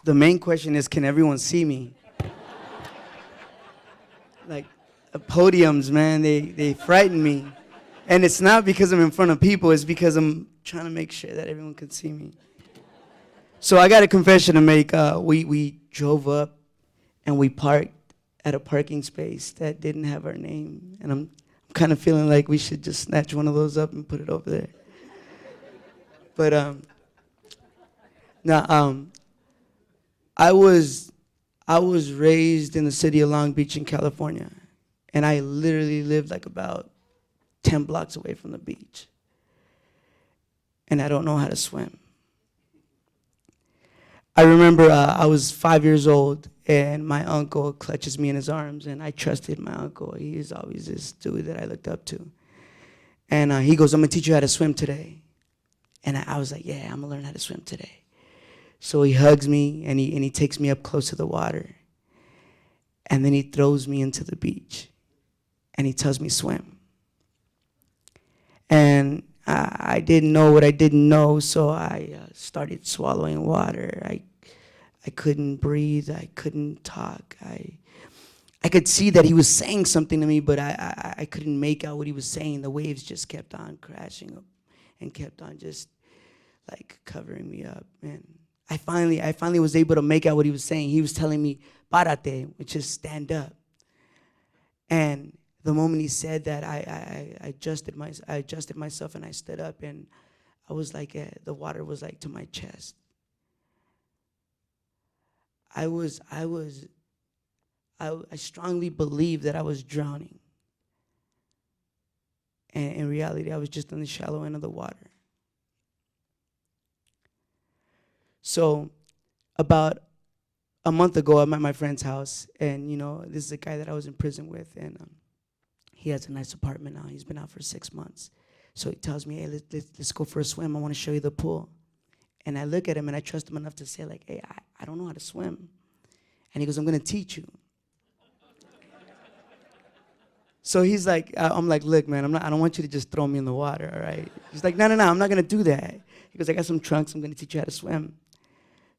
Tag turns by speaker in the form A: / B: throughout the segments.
A: The main question is, can everyone see me? Like, podiums, man, they frighten me. And it's not because I'm in front of people, it's because I'm trying to make sure that everyone can see me. So I got a confession to make. We drove up and we parked at a parking space that didn't have our name. And I'm kind of feeling like we should just snatch one of those up and put it over there. But now I was raised in the city of Long Beach in California, and I literally lived like about 10 blocks away from the beach. And I don't know how to swim. I remember I was 5 years old, and my uncle clutches me in his arms, and I trusted my uncle. He was always this dude that I looked up to. And he goes, I'm gonna teach you how to swim today. And I was like, yeah, I'm gonna learn how to swim today. So he hugs me, and he takes me up close to the water. And then he throws me into the beach, and he tells me swim. And I didn't know what I didn't know, so I started swallowing water. I couldn't breathe. I couldn't talk. I could see that he was saying something to me, but I couldn't make out what he was saying. The waves just kept on crashing up and kept on just like covering me up. And I finally was able to make out what he was saying. He was telling me, "Párate," which is stand up. And the moment he said that, I adjusted myself and I stood up, and I was like, the water was like to my chest. I strongly believed that I was drowning. And in reality, I was just on the shallow end of the water. So about a month ago, I'm at my friend's house, and this is a guy that I was in prison with, and he has a nice apartment now. He's been out for 6 months. So he tells me, hey, let's go for a swim. I want to show you the pool. And I look at him, and I trust him enough to say, like, hey, I don't know how to swim. And he goes, I'm going to teach you. So he's like, I'm like, look, man, I don't want you to just throw me in the water, all right? He's like, no, I'm not going to do that. He goes, I got some trunks. I'm going to teach you how to swim.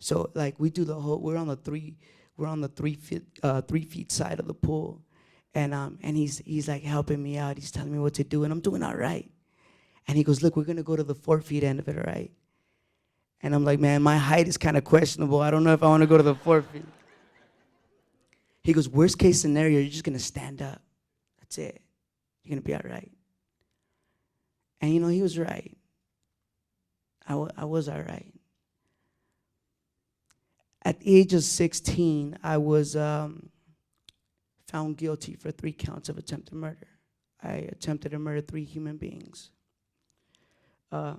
A: So like we do the whole, we're on the 3 feet side of the pool. And he's like helping me out. He's telling me what to do, and I'm doing all right. And he goes, look, we're going to go to the 4 feet end of it, all right? And I'm like, man, my height is kind of questionable. I don't know if I want to go to the 4 feet. He goes, worst case scenario, you're just going to stand up. That's it. You're going to be all right. And he was right. I was all right. At the age of 16, I was found guilty for 3 counts of attempted murder. I attempted to murder 3 human beings. I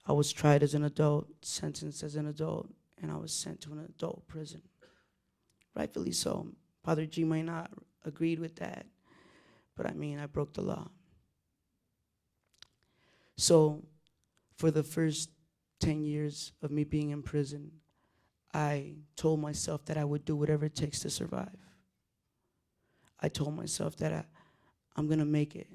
A: was tried as an adult, sentenced as an adult, and I was sent to an adult prison. Rightfully so. Father G might not agreed with that, but I broke the law. So for the first 10 years of me being in prison, I told myself that I would do whatever it takes to survive. I told myself that I'm going to make it.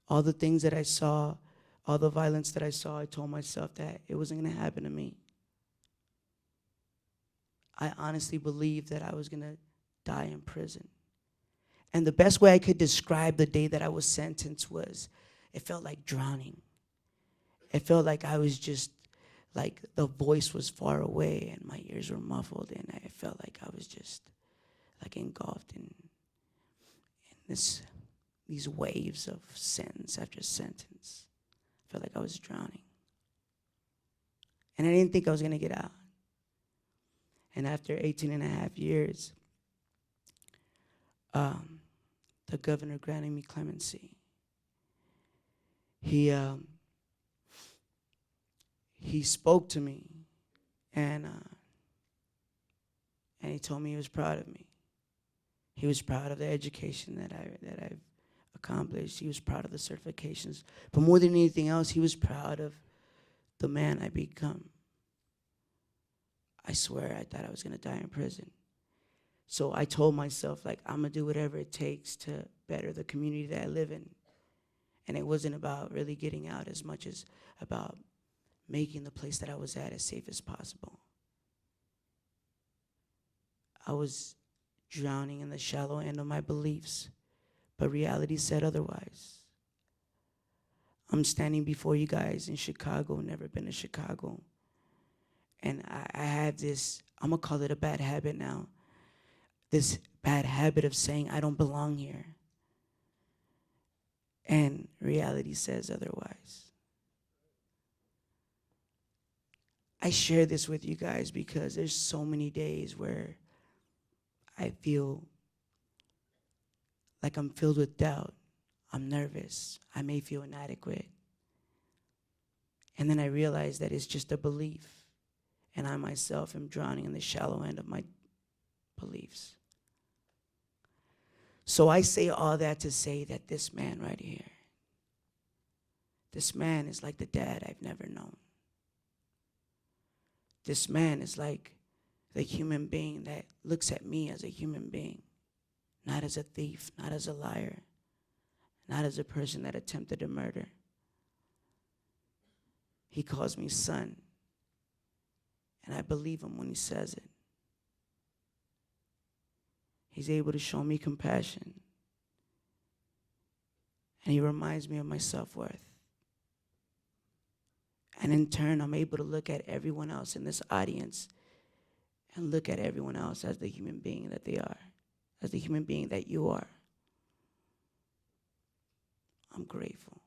A: All the things that I saw, all the violence that I saw, I told myself that it wasn't going to happen to me. I honestly believed that I was going to die in prison. And the best way I could describe the day that I was sentenced was, it felt like drowning. It felt like I was just, like the voice was far away and my ears were muffled, and I felt like I was just like engulfed in these waves of sentence after sentence. I felt like I was drowning. And I didn't think I was going to get out. And after 18 and a half years, the governor granted me clemency. He spoke to me, and he told me he was proud of me. He was proud of the education that I've accomplished. He was proud of the certifications. But more than anything else, he was proud of the man I become. I swear I thought I was going to die in prison. So I told myself, like, I'm going to do whatever it takes to better the community that I live in. And it wasn't about really getting out as much as about making the place that I was at as safe as possible. I was drowning in the shallow end of my beliefs, but reality said otherwise. I'm standing before you guys in Chicago, never been to Chicago. And I have this, I'm gonna call it a bad habit now, this bad habit of saying I don't belong here. And reality says otherwise. I share this with you guys because there's so many days where I feel like I'm filled with doubt. I'm nervous. I may feel inadequate. And then I realize that it's just a belief. And I myself am drowning in the shallow end of my beliefs. So I say all that to say that this man right here, this man is like the dad I've never known. This man is like the human being that looks at me as a human being, not as a thief, not as a liar, not as a person that attempted to murder. He calls me son, and I believe him when he says it. He's able to show me compassion, and he reminds me of my self-worth. And in turn, I'm able to look at everyone else in this audience and look at everyone else as the human being that they are, as the human being that you are. I'm grateful.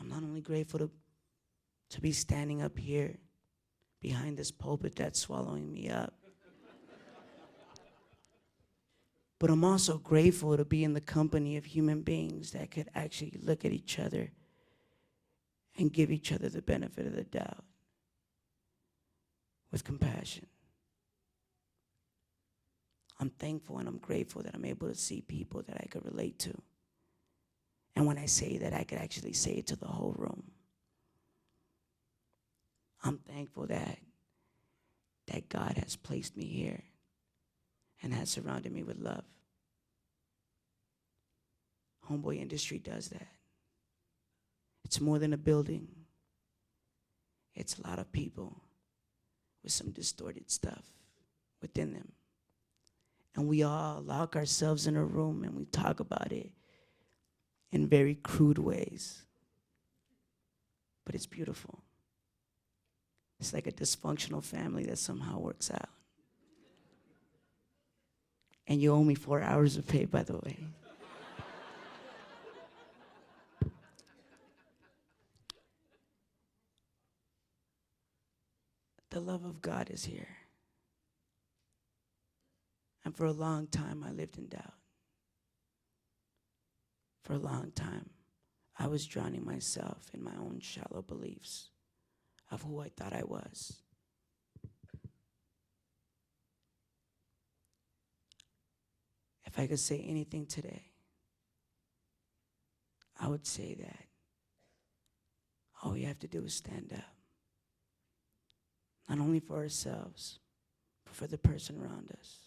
A: I'm not only grateful to be standing up here behind this pulpit that's swallowing me up, but I'm also grateful to be in the company of human beings that could actually look at each other and give each other the benefit of the doubt with compassion. I'm thankful and I'm grateful that I'm able to see people that I could relate to. And when I say that, I could actually say it to the whole room. I'm thankful that God has placed me here and has surrounded me with love. Homeboy industry does that. It's more than a building. It's a lot of people with some distorted stuff within them. And we all lock ourselves in a room and we talk about it in very crude ways. But it's beautiful. It's like a dysfunctional family that somehow works out. And you owe me 4 hours of pay, by the way. The love of God is here. And for a long time, I lived in doubt. For a long time, I was drowning myself in my own shallow beliefs of who I thought I was. If I could say anything today, I would say that all we have to do is stand up. Not only for ourselves, but for the person around us.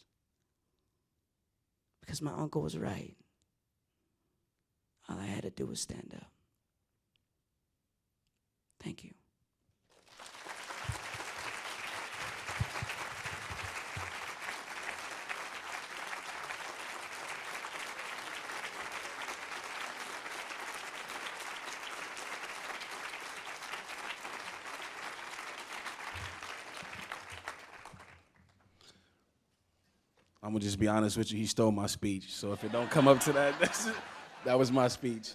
A: Because my uncle was right. All I had to do was stand up. Thank you.
B: I'm gonna just be honest with you, he stole my speech. So if it don't come up to that, that was my speech.